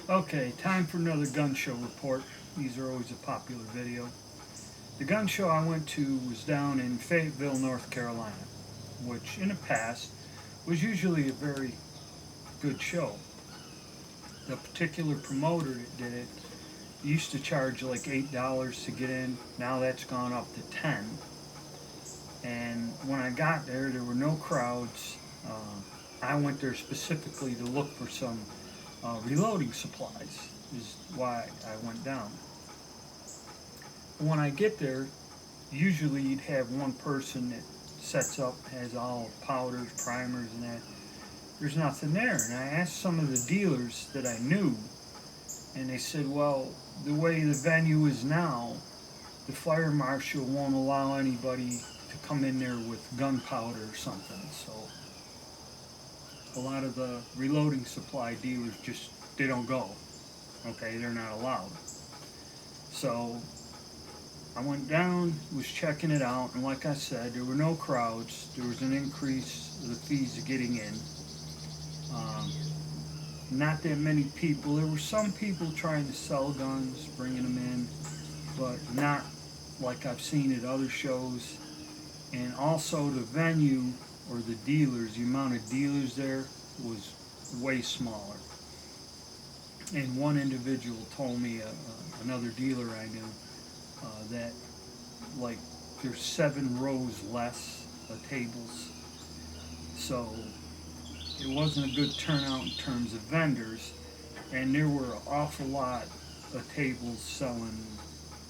Okay, time for another gun show report. These are always a popular video. The gun show I went to was down in Fayetteville, North Carolina, which in the past was usually a very good show. The particular promoter that did it used to charge like $8 to get in. Now that's gone up to 10. And when I got there, there were no crowds. I went there specifically to look for some reloading supplies. Is why I went down. When I get there, usually you'd have one person that sets up, has all powders, primers, and that. There's nothing there. And I asked some of the dealers that I knew, and they said, well, the way the venue is now, the fire marshal won't allow anybody to come in there with gunpowder or something. So a lot of the reloading supply dealers just, they don't go. Okay, they're not allowed. So I went down, was checking it out, and like I said, there were no crowds. There was an increase of the fees of getting in. Um, Not that many people. There were some people trying to sell guns, bringing them in, but not like I've seen at other shows. And also the venue or the dealers, the amount of dealers there was way smaller. And one individual told me, another dealer I knew, that like there's 7 rows less of tables. So it wasn't a good turnout in terms of vendors, and there were an awful lot of tables selling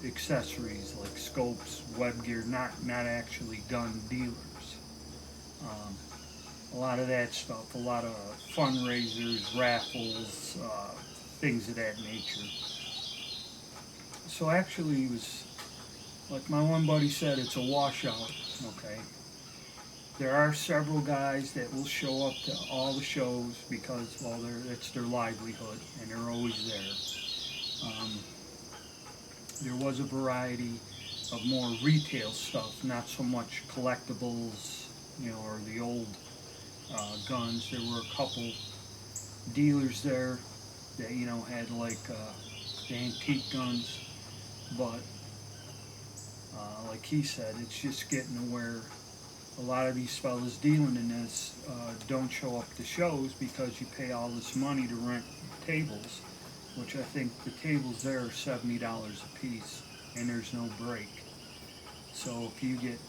accessories like scopes, web gear, not actually gun dealers. Um, a lot of that stuff, a lot of fundraisers, raffles, things of that nature. So actually, it was like my one buddy said, it's a washout. Okay, there are several guys that will show up to all the shows because, well, it's their livelihood and they're always there. There was a variety of more retail stuff, not so much collectibles, or the old guns. There were a couple dealers there that had like the antique guns, but like he said, it's just getting to where a lot of these fellas dealing in this don't show up to shows because you pay all this money to rent tables, which I think the tables there are $70 a piece, and there's no break. So if you get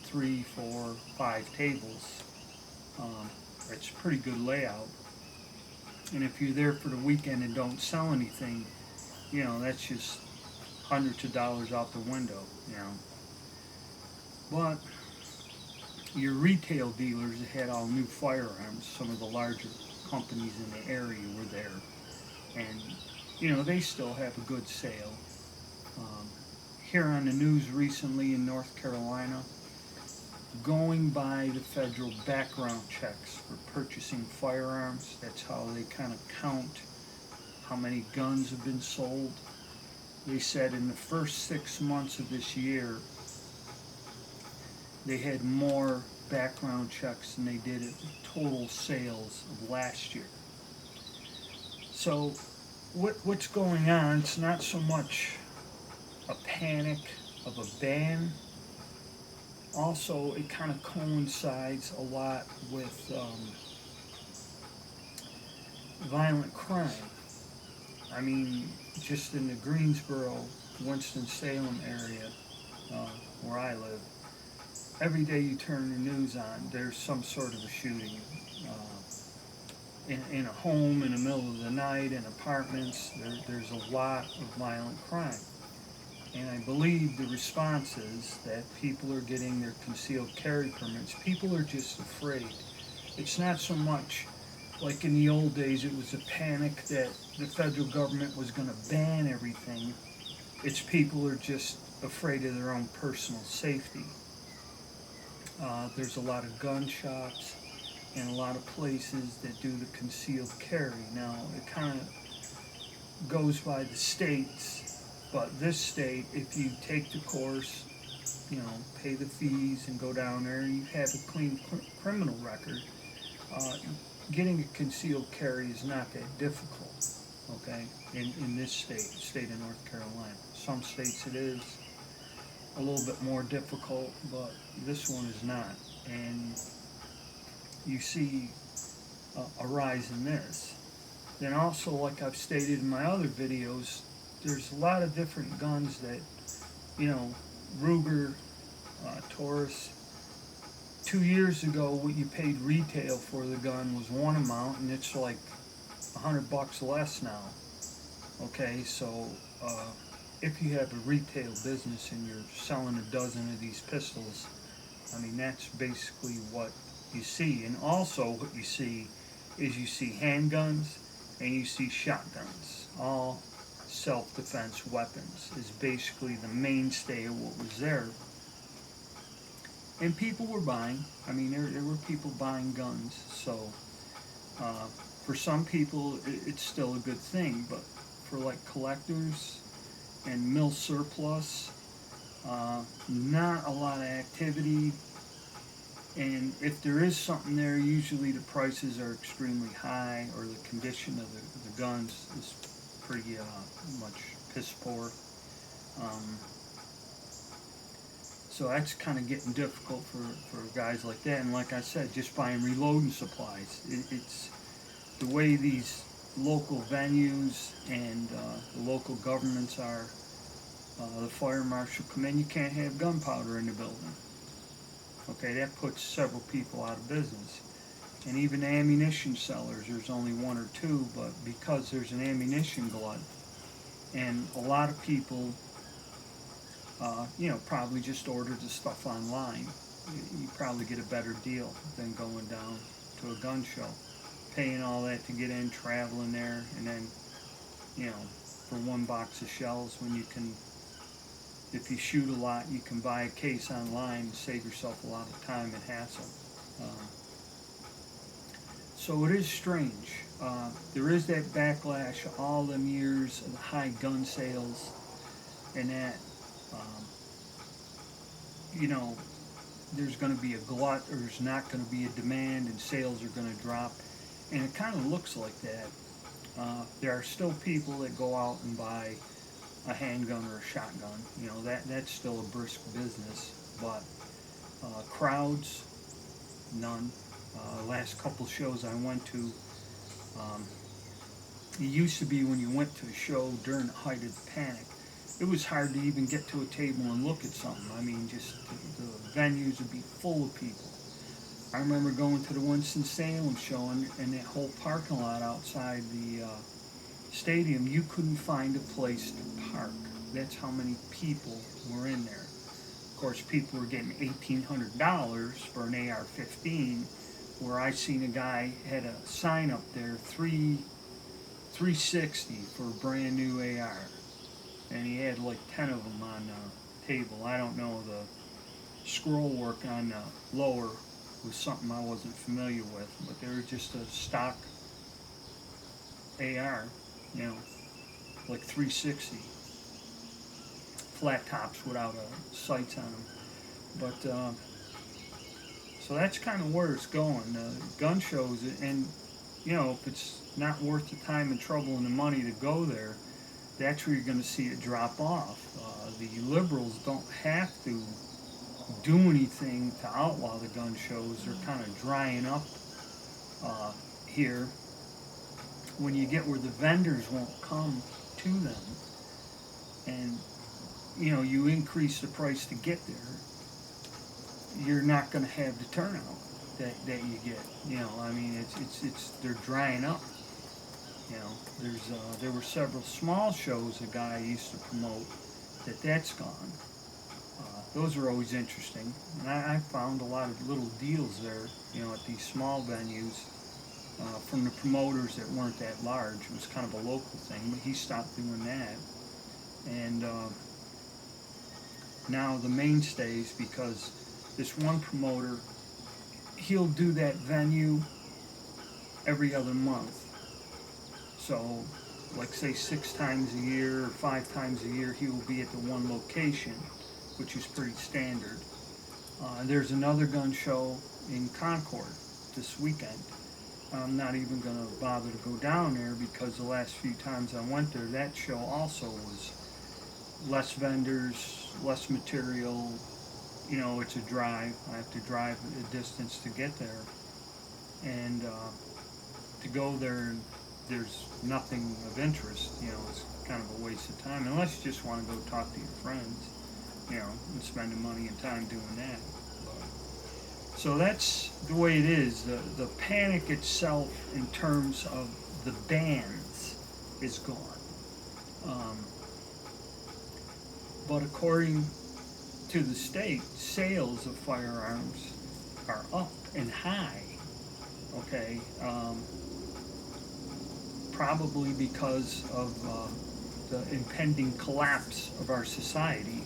3, 4, 5 tables, it's a pretty good layout. And if you're there for the weekend and don't sell anything, that's just hundreds of dollars out the window. But your retail dealers that had all new firearms, some of the larger companies in the area were there, and they still have a good sale. Um, Here on the news recently in North Carolina, going by the federal background checks for purchasing firearms, that's how they kind of count how many guns have been sold. They said in the first 6 months of this year, they had more background checks than they did at the total sales of last year. So what's going on? It's not so much a panic of a ban. Also, it kind of coincides a lot with violent crime. I mean, just in the Greensboro, Winston-Salem area uh, where I live, every day you turn the news on, there's some sort of a shooting. In a home in the middle of the night, in apartments, there's a lot of violent crime. And I believe the response is that people are getting their concealed carry permits. People are just afraid. It's not so much like in the old days, it was a panic that the federal government was going to ban everything. It's people are just afraid of their own personal safety. There's a lot of gun shops and a lot of places that do the concealed carry. Now, it kind of goes by the states, but this state, if you take the course, pay the fees and go down there and you have a clean criminal record, uh, getting a concealed carry is not that difficult. okay, in this state of North Carolina. Some states it is a little bit more difficult, but this one is not. And you see a rise in this. Then also, like I've stated in my other videos, there's a lot of different guns that, you know, Ruger, Taurus. 2 years ago, what you paid retail for the gun was one amount, and it's like $100 less now. Okay, so if you have a retail business and you're selling a dozen of these pistols, I mean, that's basically what you see. And also, what you see is you see handguns and you see shotguns. All self-defense weapons is basically the mainstay of what was there. And people were buying. I mean, there were people buying guns. So uh, for some people, it's still a good thing. But for like collectors and mill surplus, not a lot of activity. And if there is something there, usually the prices are extremely high, or the condition of the guns is pretty much piss poor. Um, so that's kind of getting difficult for guys like that. And like I said, just buying reloading supplies. It's the way these local venues and the local governments are. The fire marshal come in, you can't have gunpowder in the building. Okay, that puts several people out of business. And even ammunition sellers, there's only one or two, but because there's an ammunition glut, and a lot of people, probably just ordered the stuff online, you probably get a better deal than going down to a gun show, paying all that to get in, traveling there, and then, for one box of shells, when you can, if you shoot a lot, you can buy a case online and save yourself a lot of time and hassle. So it is strange. There is that backlash of all them years of the high gun sales, and that, there's going to be a glut, or there's not going to be a demand, and sales are going to drop. And it kind of looks like that. There are still people that go out and buy a handgun or a shotgun. That's still a brisk business, but crowds, none. Last couple shows I went to, it used to be when you went to a show during the height of the panic, it was hard to even get to a table and look at something. I mean, just the venues would be full of people. I remember going to the Winston-Salem show, and that whole parking lot outside the stadium, you couldn't find a place to park. That's how many people were in there. Of course, people were getting $1,800 for an AR-15, where I seen a guy had a sign up there, $360 for a brand new AR, and he had like 10 of them on the table. I don't know, the scroll work on the lower was something I wasn't familiar with, but they were just a stock AR, like 360, flat tops without sights on them. But so that's kind of where it's going. Gun shows, and if it's not worth the time and trouble and the money to go there, that's where you're going to see it drop off. The liberals don't have to do anything to outlaw the gun shows. They're kind of drying up here. When you get where the vendors won't come to them, and you increase the price to get there, you're not going to have the turnout that you get. I mean, it's they're drying up. There were several small shows a guy used to promote that's gone. Those are always interesting, and I found a lot of little deals there, at these small venues, from the promoters that weren't that large. It was kind of a local thing, but he stopped doing that. And now the mainstays, because this one promoter, he'll do that venue every other month. So, like say 6 times a year or 5 times a year, he will be at the one location, which is pretty standard. There's another gun show in Concord this weekend. I'm not even going to bother to go down there because the last few times I went there, that show also was less vendors, less material. You know, it's a drive. I have to drive a distance to get there. And to go there and there's nothing of interest, you know, it's kind of a waste of time. Unless you just want to go talk to your friends, you know, and spending money and time doing that. So that's the way it is. The panic itself, in terms of the bands, is gone. Um, but according to the state, sales of firearms are up and high. Okay, probably because of the impending collapse of our society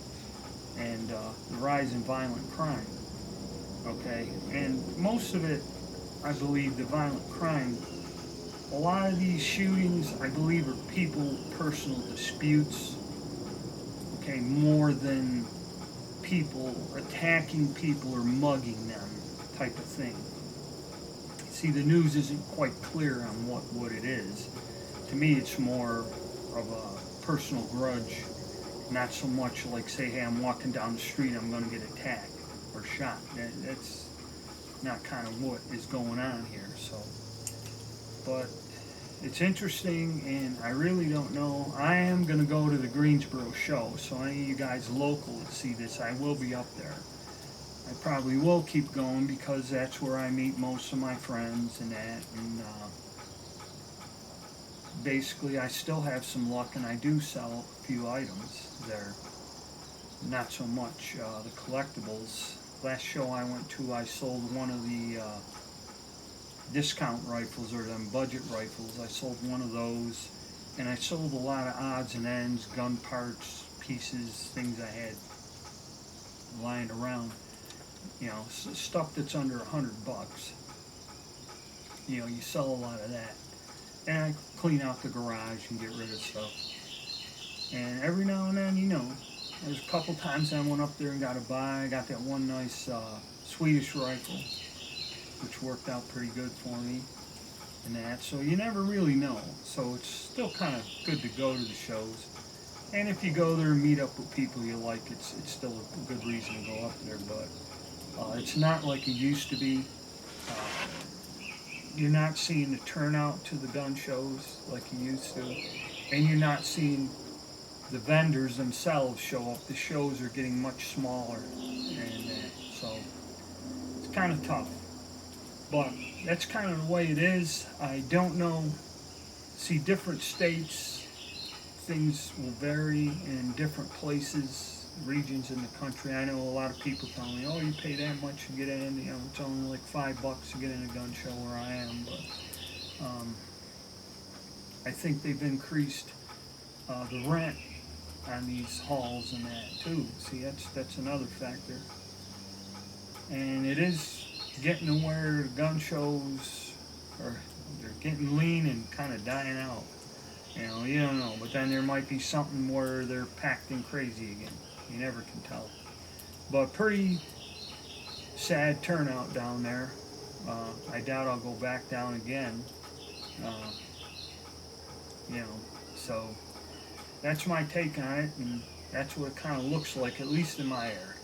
and the rise in violent crime. Okay, and most of it, I believe, the violent crime, a lot of these shootings, I believe, are people personal disputes, okay, more than people attacking people or mugging them type of thing. See, the news isn't quite clear on what it is. To me, it's more of a personal grudge, not so much like, say, hey, I'm walking down the street, I'm going to get attacked or shot. That's not kind of what is going on here. So, but it's interesting, and I really don't know. I am going to go to the Greensboro show, so any of you guys local that see this, I will be up there. I probably will keep going because that's where I meet most of my friends and that, and basically I still have some luck, and I do sell a few items there. Not so much the collectibles. Last show I went to, I sold one of the discount rifles, or them budget rifles. I sold one of those, and I sold a lot of odds and ends, gun parts, pieces, things I had lying around. You know, stuff that's under $100. You know, you sell a lot of that. And I clean out the garage and get rid of stuff. And every now and then, you know, there's a couple times I went up there and got a buy. I got that one nice Swedish rifle, which worked out pretty good for me. And that, so you never really know. So it's still kind of good to go to the shows. And if you go there and meet up with people you like, it's still a good reason to go up there. But it's not like it used to be. You're not seeing the turnout to the gun shows like you used to, and you're not seeing the vendors themselves show up. The shows are getting much smaller, and so it's kind of tough. But that's kind of the way it is. I don't know. See, different states, things will vary in different places, regions in the country. I know a lot of people tell me, "Oh, you pay that much to get in." You know, it's only like $5 to get in a gun show where I am. But I think they've increased the rent on these halls and that too. See, that's another factor. And it is getting to where gun shows are, they're getting lean and kind of dying out. You don't know. But then there might be something where they're packed in crazy again. You never can tell. But pretty sad turnout down there. I doubt I'll go back down again. So that's my take on it, and that's what it kind of looks like, at least in my area.